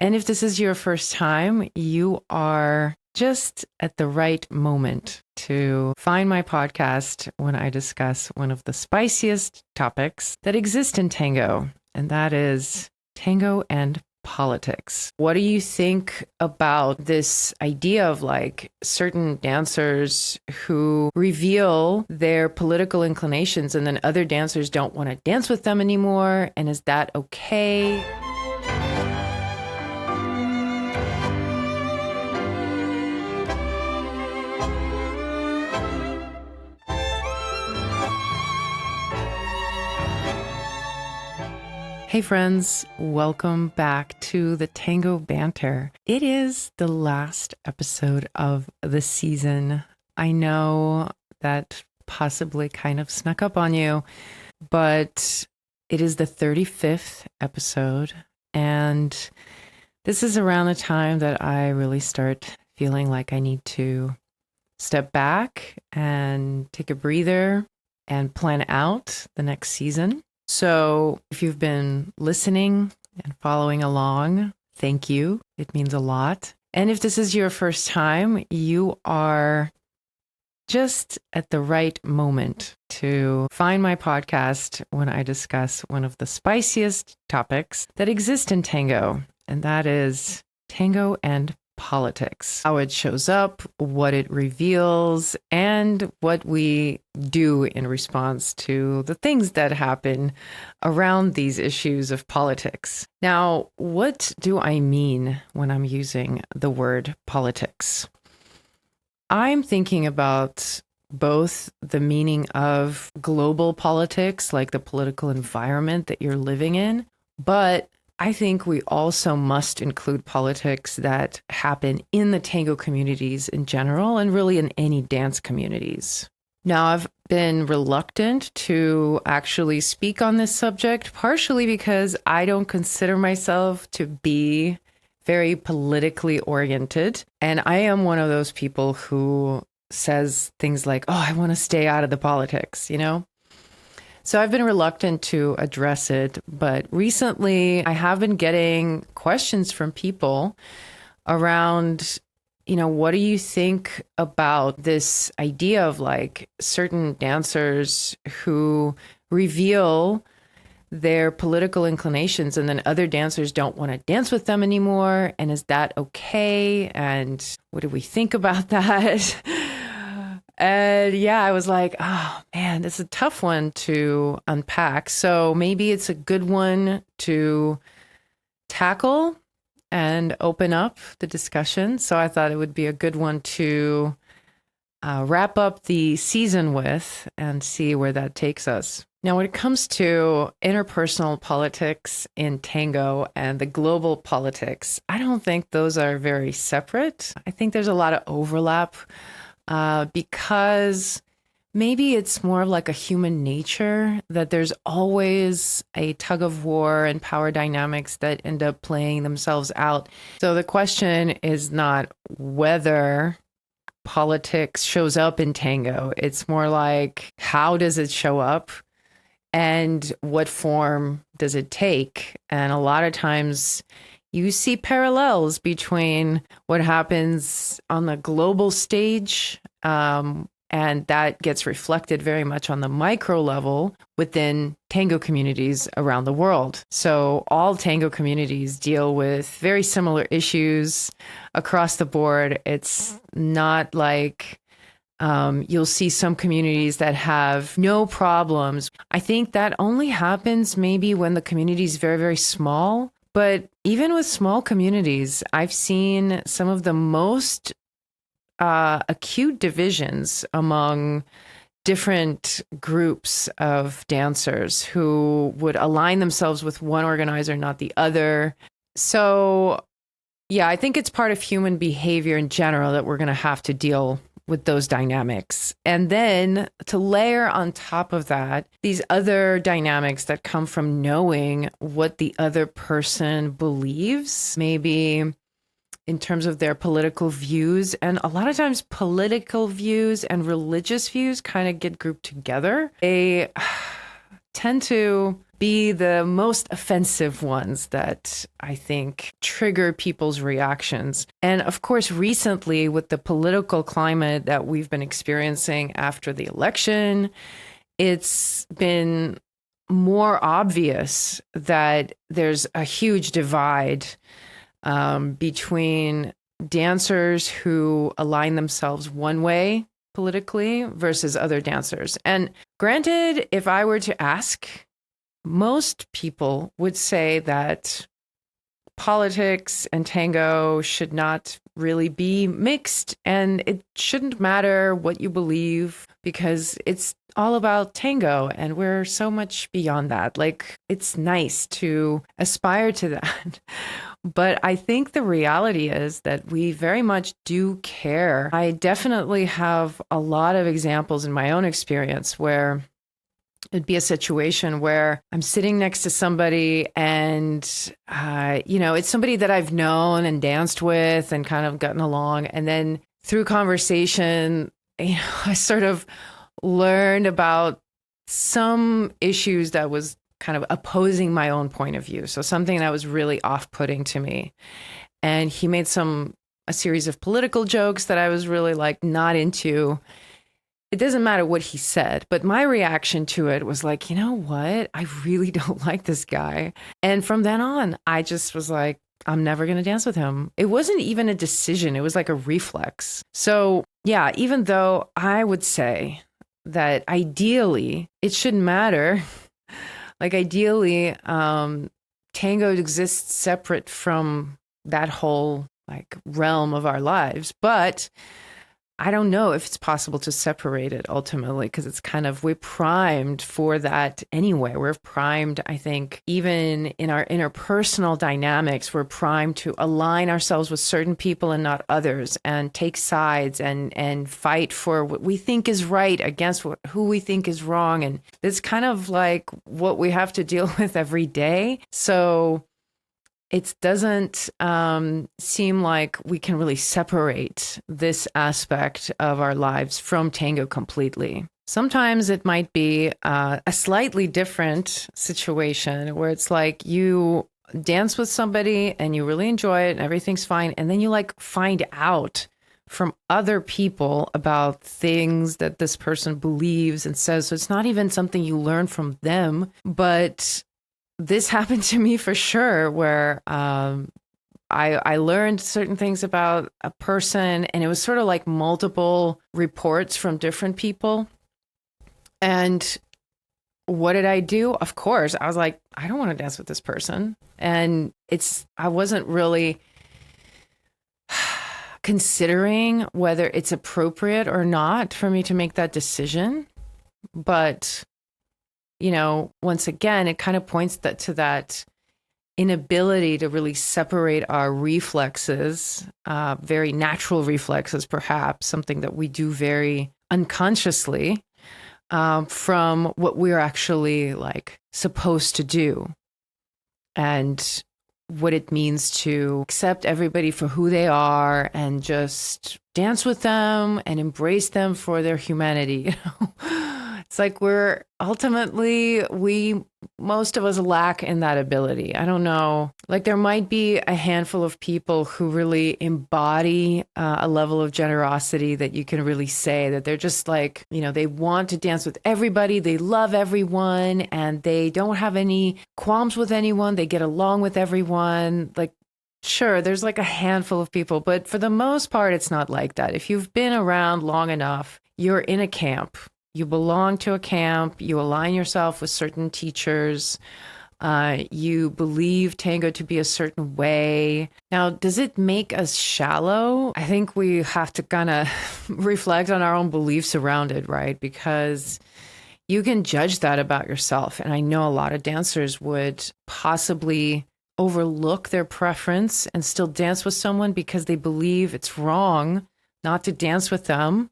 And if this is your first time, you are just at the right moment to find my podcast when I discuss one of the spiciest topics that exist in tango, and that is tango and politics. What do you think about this idea of like certain dancers who reveal their political inclinations and then other dancers don't want to dance with them anymore? And is that okay? Hey friends, welcome back to the Tango Banter. It is the last episode of the season. I know that possibly kind of snuck up on you, but it is the 35th episode, and this is around the time that I really start feeling like I need to step back and take a breather and plan out the next season. So if you've been listening and following along, thank you. It means a lot. And if this is your first time, you are just at the right moment to find my podcast when I discuss one of the spiciest topics that exist in tango, and that is tango and politics, how it shows up, what it reveals, and what we do in response to the things that happen around these issues of politics. Now, what do I mean when I'm using the word politics? I'm thinking about both the meaning of global politics, like the political environment that you're living in, but I think we also must include politics that happen in the tango communities in general and really in any dance communities. Now, I've been reluctant to actually speak on this subject, partially because I don't consider myself to be very politically oriented. And I am one of those people who says things like, oh, I want to stay out of the politics, you know? So I've been reluctant to address it, but recently I have been getting questions from people around, what do you think about this idea of like certain dancers who reveal their political inclinations and then other dancers don't want to dance with them anymore? And is that okay? And what do we think about that? And yeah, I was like, oh man, this is a tough one to unpack. So maybe it's a good one to tackle and open up the discussion. So I thought it would be a good one to wrap up the season with and see where that takes us. Now, when it comes to interpersonal politics in tango and the global politics, I don't think those are very separate. I think there's a lot of overlap. Because maybe it's more of like a human nature that there's always a tug of war and power dynamics that end up playing themselves out. So the question is not whether politics shows up in tango. It's more like, how does it show up and what form does it take? And a lot of times you see parallels between what happens on the global stage, and that gets reflected very much on the micro level within tango communities around the world. So all tango communities deal with very similar issues across the board. It's not like you'll see some communities that have no problems. I think that only happens maybe when the community is very, very small. But even with small communities, I've seen some of the most acute divisions among different groups of dancers who would align themselves with one organizer, not the other. So, yeah, I think it's part of human behavior in general that we're going to have to deal with those dynamics. And then to layer on top of that, these other dynamics that come from knowing what the other person believes, maybe in terms of their political views. And a lot of times political views and religious views kind of get grouped together. They tend to be the most offensive ones that I think trigger people's reactions. And of course, recently with the political climate that we've been experiencing after the election, it's been more obvious that there's a huge divide between dancers who align themselves one way politically versus other dancers. And granted, if I were to ask, most people would say that politics and tango should not really be mixed, and it shouldn't matter what you believe because it's all about tango and we're so much beyond that. Like, it's nice to aspire to that. But I think the reality is that we very much do care. I definitely have a lot of examples in my own experience where it'd be a situation where I'm sitting next to somebody and, it's somebody that I've known and danced with and kind of gotten along. And then through conversation, I sort of learned about some issues that was kind of opposing my own point of view. So something that was really off-putting to me. And he made a series of political jokes that I was really like not into. It doesn't matter what he said, but my reaction to it was like, you know what? I really don't like this guy. And from then on, I just was like, I'm never going to dance with him. It wasn't even a decision. It was like a reflex. So yeah, even though I would say that ideally it shouldn't matter, like ideally tango exists separate from that whole like realm of our lives, but I don't know if it's possible to separate it ultimately because it's kind of, we're primed for that anyway. We're primed, I think, even in our interpersonal dynamics, we're primed to align ourselves with certain people and not others and take sides and fight for what we think is right against who we think is wrong. And it's kind of like what we have to deal with every day. So it doesn't seem like we can really separate this aspect of our lives from tango completely. Sometimes it might be a slightly different situation where it's like you dance with somebody and you really enjoy it and everything's fine. And then you like find out from other people about things that this person believes and says. So it's not even something you learn from them, but this happened to me for sure, where I learned certain things about a person, and it was sort of like multiple reports from different people. And what did I do? Of course, I was like, I don't want to dance with this person. And I wasn't really considering whether it's appropriate or not for me to make that decision. But once again, it kind of points to that inability to really separate our reflexes, very natural reflexes, perhaps something that we do very unconsciously, from what we're actually like supposed to do and what it means to accept everybody for who they are and just dance with them and embrace them for their humanity. It's like most of us lack in that ability. I don't know. Like there might be a handful of people who really embody a level of generosity that you can really say that they're just like, they want to dance with everybody. They love everyone and they don't have any qualms with anyone. They get along with everyone. Like, sure, there's like a handful of people, but for the most part, it's not like that. If you've been around long enough, you're in a camp. You belong to a camp, you align yourself with certain teachers, you believe tango to be a certain way. Now, does it make us shallow? I think we have to kind of reflect on our own beliefs around it, right? Because you can judge that about yourself. And I know a lot of dancers would possibly overlook their preference and still dance with someone because they believe it's wrong not to dance with them,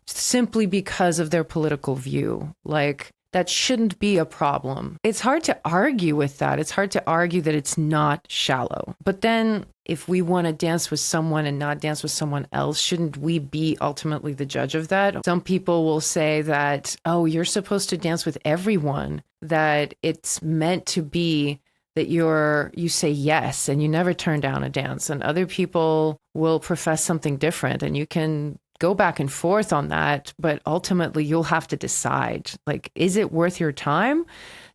simply because of their political view. Like, that shouldn't be a problem. It's hard to argue with that. It's hard to argue that it's not shallow. But then if we want to dance with someone and not dance with someone else, shouldn't we be ultimately the judge of that? Some people will say that, oh, you're supposed to dance with everyone. that it's meant to be that you say yes and you never turn down a dance, and other people will profess something different, and you can go back and forth on that, but ultimately you'll have to decide, like, is it worth your time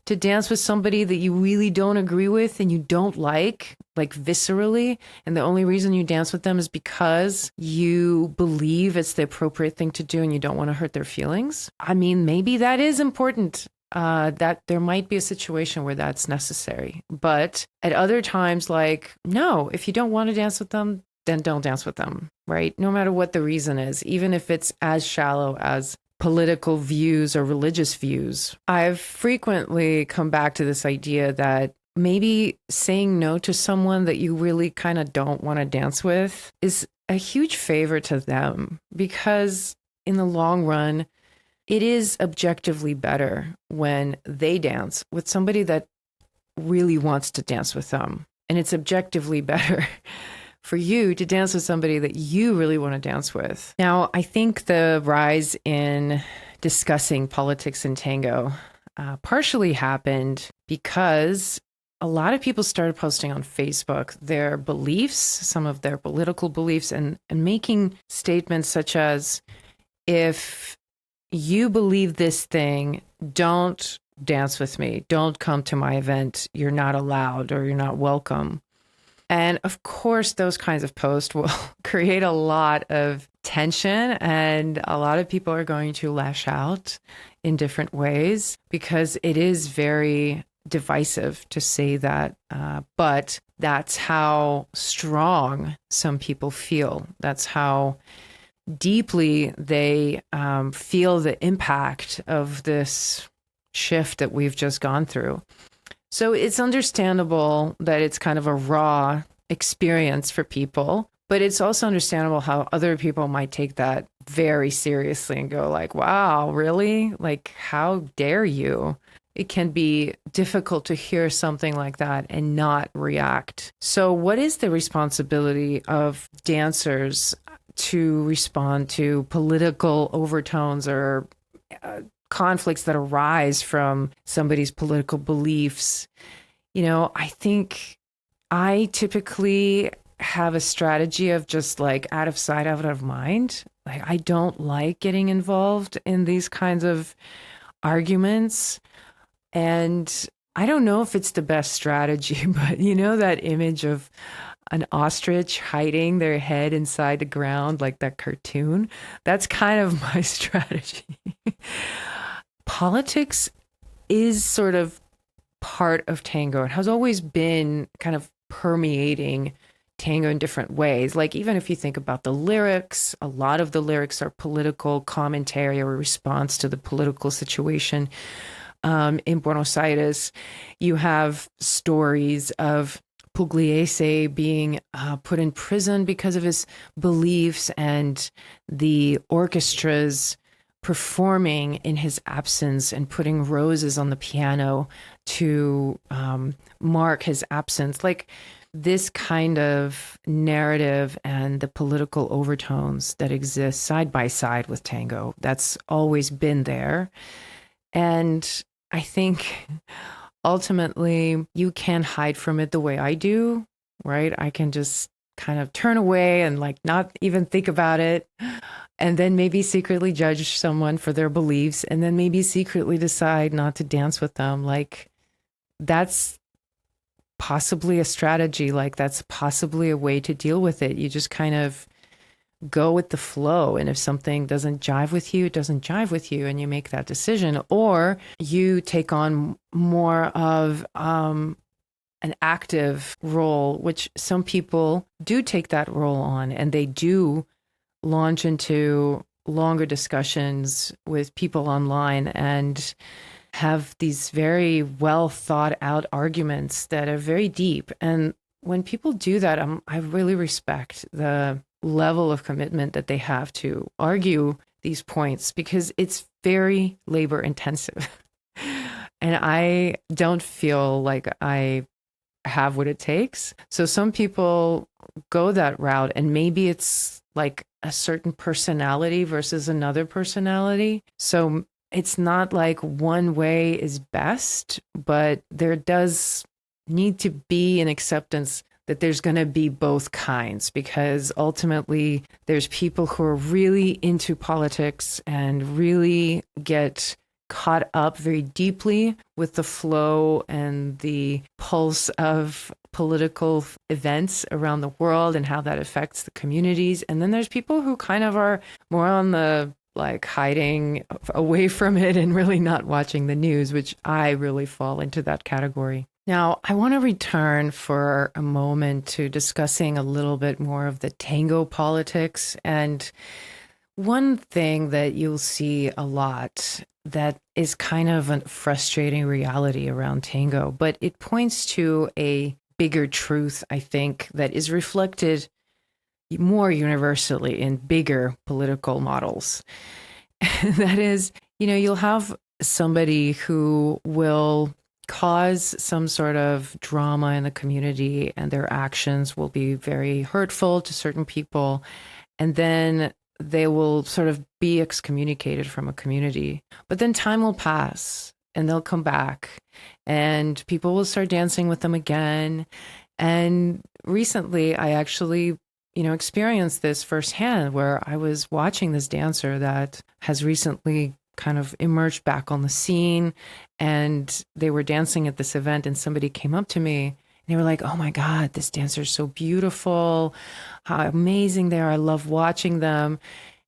to dance with somebody that you really don't agree with and you don't like viscerally, and the only reason you dance with them is because you believe it's the appropriate thing to do and you don't want to hurt their feelings? I mean, maybe that is important. That there might be a situation where that's necessary. But at other times, like, no, if you don't want to dance with them, then don't dance with them, right? No matter what the reason is, even if it's as shallow as political views or religious views. I've frequently come back to this idea that maybe saying no to someone that you really kind of don't want to dance with is a huge favor to them, because in the long run, it is objectively better when they dance with somebody that really wants to dance with them. And it's objectively better for you to dance with somebody that you really want to dance with. Now, I think the rise in discussing politics in tango partially happened because a lot of people started posting on Facebook their beliefs, some of their political beliefs, and making statements such as, if you believe this thing, don't dance with me. Don't come to my event. You're not allowed, or you're not welcome. And of course, those kinds of posts will create a lot of tension, and a lot of people are going to lash out in different ways because it is very divisive to say that. But that's how strong some people feel. That's how deeply they feel the impact of this shift that we've just gone through. So it's understandable that it's kind of a raw experience for people, but it's also understandable how other people might take that very seriously and go like, wow, really? Like, how dare you? It can be difficult to hear something like that and not react. So what is the responsibility of dancers to respond to political overtones or conflicts that arise from somebody's political beliefs? You know, I think I typically have a strategy of just like out of sight, out of mind. Like, I don't like getting involved in these kinds of arguments. And I don't know if it's the best strategy, but you know that image of an ostrich hiding their head inside the ground, like that cartoon? That's kind of my strategy. Politics is sort of part of tango. It has always been kind of permeating tango in different ways. Like, even if you think about the lyrics, a lot of the lyrics are political commentary or response to the political situation. In Buenos Aires, you have stories of Pugliese being put in prison because of his beliefs, and the orchestras performing in his absence and putting roses on the piano to mark his absence. Like, this kind of narrative and the political overtones that exist side by side with tango, that's always been there. And I think ultimately you can't hide from it the way I do, right? I can just kind of turn away and like not even think about it, and then maybe secretly judge someone for their beliefs, and then maybe secretly decide not to dance with them. Like, that's possibly a strategy. Like, that's possibly a way to deal with it. You just kind of go with the flow. And if something doesn't jive with you, it doesn't jive with you, and you make that decision. Or you take on more of an active role, which some people do take that role on, and they do launch into longer discussions with people online and have these very well thought out arguments that are very deep. And when people do that, I really respect the level of commitment that they have to argue these points, because it's very labor intensive. And I don't feel like I have what it takes. So some people go that route, and maybe it's like a certain personality versus another personality. So it's not like one way is best, but there does need to be an acceptance that there's going to be both kinds, because ultimately there's people who are really into politics and really get caught up very deeply with the flow and the pulse of political events around the world and how that affects the communities. And then there's people who kind of are more on the like hiding away from it and really not watching the news, which I really fall into that category. Now, I want to return for a moment to discussing a little bit more of the tango politics. And one thing that you'll see a lot that is kind of a frustrating reality around tango, but it points to a bigger truth, I think, that is reflected more universally in bigger political models. That is, you'll have somebody who will cause some sort of drama in the community and their actions will be very hurtful to certain people. And then they will sort of be excommunicated from a community. But then time will pass and they'll come back and people will start dancing with them again. And recently I actually experienced this firsthand, where I was watching this dancer that has recently kind of emerged back on the scene, and they were dancing at this event, and somebody came up to me and they were like, "Oh my God, this dancer is so beautiful. How amazing they are. I love watching them."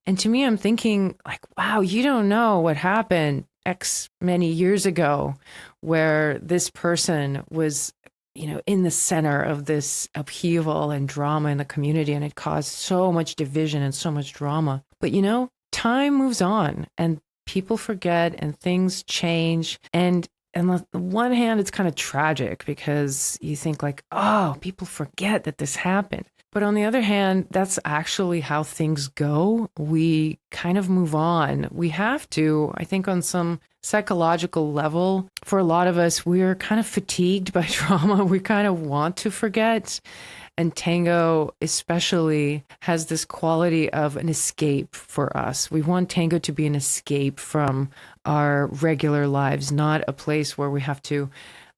And to me, I'm thinking like, wow, you don't know what happened X many years ago where this person was in the center of this upheaval and drama in the community, and it caused so much division and so much drama. But time moves on and people forget and things change. And on the one hand, it's kind of tragic because you think like, oh, people forget that this happened. But on the other hand, that's actually how things go. We kind of move on. We have to, I think, on some psychological level, for a lot of us, we're kind of fatigued by trauma. We kind of want to forget. And tango especially has this quality of an escape for us. We want tango to be an escape from our regular lives, not a place where we have to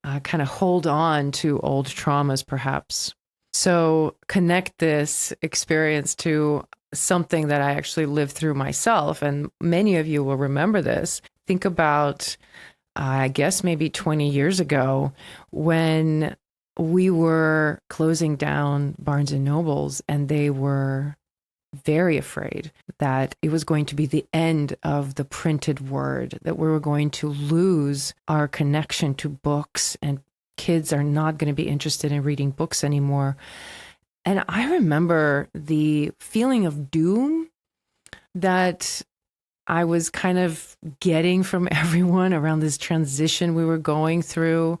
kind of hold on to old traumas, perhaps. So connect this experience to something that I actually lived through myself. And many of you will remember this. Think about, I guess, maybe 20 years ago when we were closing down Barnes and Nobles, and they were very afraid that it was going to be the end of the printed word, that we were going to lose our connection to books and kids are not going to be interested in reading books anymore. And I remember the feeling of doom that I was kind of getting from everyone around this transition we were going through,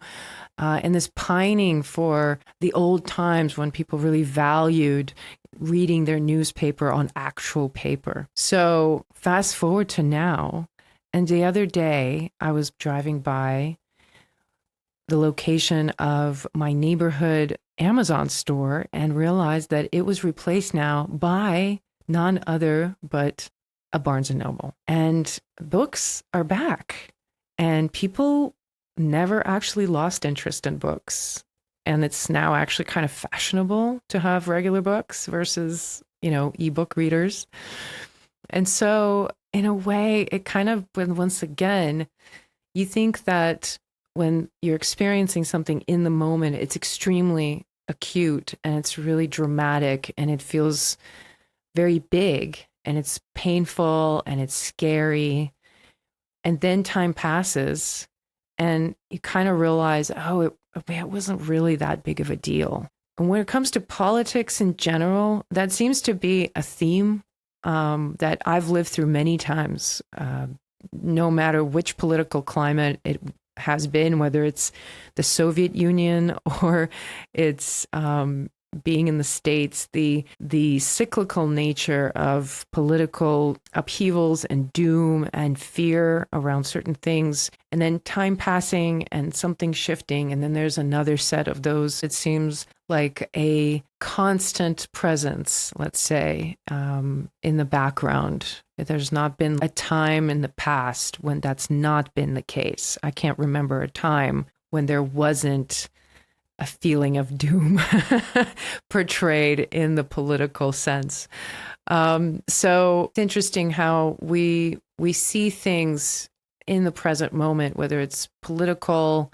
and this pining for the old times when people really valued reading their newspaper on actual paper. So fast forward to now, and the other day I was driving by the location of my neighborhood Amazon store and realized that it was replaced now by none other but a Barnes and Noble. And books are back, and people never actually lost interest in books. And it's now actually kind of fashionable to have regular books versus, ebook readers. And so in a way, it kind of, once again, you think that when you're experiencing something in the moment, it's extremely acute and it's really dramatic and it feels very big and it's painful and it's scary. And then time passes and you kind of realize, oh, it wasn't really that big of a deal. And when it comes to politics in general, that seems to be a theme that I've lived through many times, no matter which political climate it has been, whether it's the Soviet Union or it's, being in the States, the cyclical nature of political upheavals and doom and fear around certain things, and then time passing and something shifting, and then there's another set of those. It seems like a constant presence, let's say, in the background. There's not been a time in the past when that's not been the case. I can't remember a time when there wasn't a feeling of doom portrayed in the political sense. So it's interesting how we see things in the present moment, whether it's political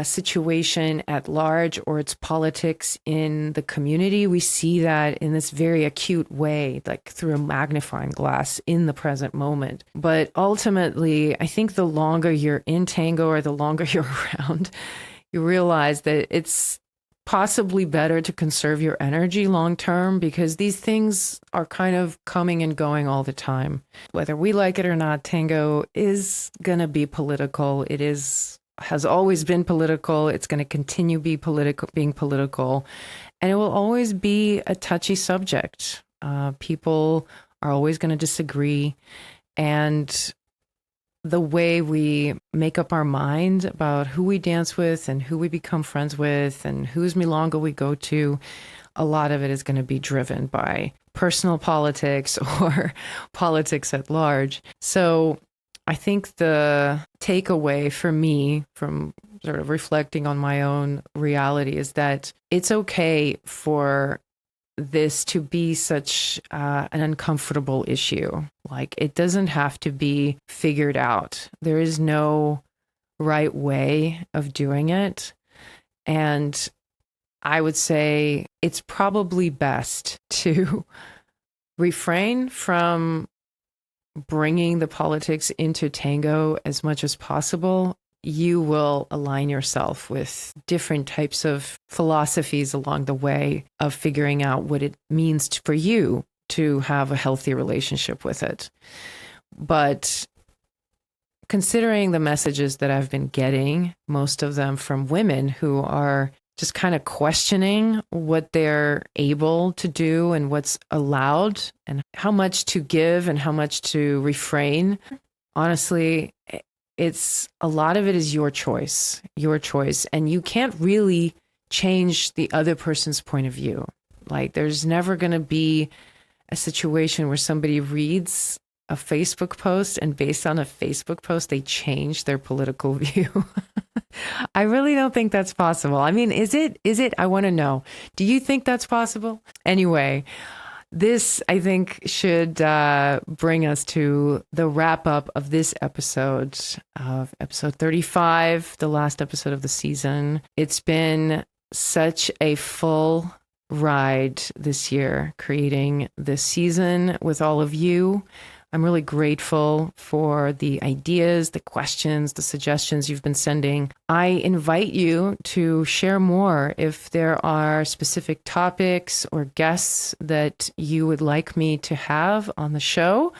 situation at large or it's politics in the community. We see that in this very acute way, like through a magnifying glass in the present moment. But ultimately, I think the longer you're in tango or the longer you're around, you realize that it's possibly better to conserve your energy long term, because these things are kind of coming and going all the time. Whether we like it or not, tango is going to be political. It has always been political. It's going to continue being political, and it will always be a touchy subject. People are always going to disagree, and the way we make up our mind about who we dance with and who we become friends with and whose Milonga we go to, a lot of it is going to be driven by personal politics or politics at large. So I think the takeaway for me from sort of reflecting on my own reality is that it's okay for this to be such an uncomfortable issue. Like, it doesn't have to be figured out. There is no right way of doing it. And I would say it's probably best to refrain from bringing the politics into tango as much as possible. You will align yourself with different types of philosophies along the way of figuring out what it means for you to have a healthy relationship with it. But considering the messages that I've been getting, most of them from women who are just kind of questioning what they're able to do and what's allowed and how much to give and how much to refrain. Honestly, it's a lot of it is your choice, and you can't really change the other person's point of view. Like, there's never going to be a situation where somebody reads a Facebook post and based on a Facebook post, they change their political view. I really don't think that's possible. I mean, is it? I want to know. Do you think that's possible? Anyway, this, I think, should bring us to the wrap up of this episode, of episode 35, the last episode of the season. It's been such a full ride this year, creating this season with all of you. I'm really grateful for the ideas, the questions, the suggestions you've been sending. I invite you to share more if there are specific topics or guests that you would like me to have on the show.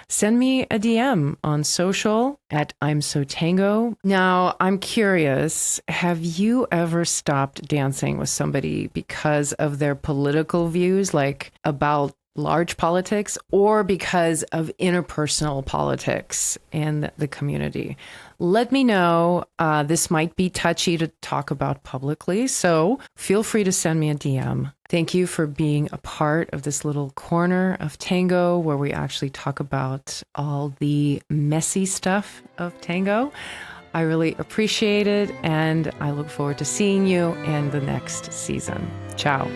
Send me a DM on social at IMSO Tango. Now, I'm curious, have you ever stopped dancing with somebody because of their political views, like about large politics, or because of interpersonal politics in the community? Let me know. This might be touchy to talk about publicly, so feel free to send me a DM. Thank you for being a part of this little corner of tango where we actually talk about all the messy stuff of tango. I really appreciate it, and I look forward to seeing you in the next season. Ciao.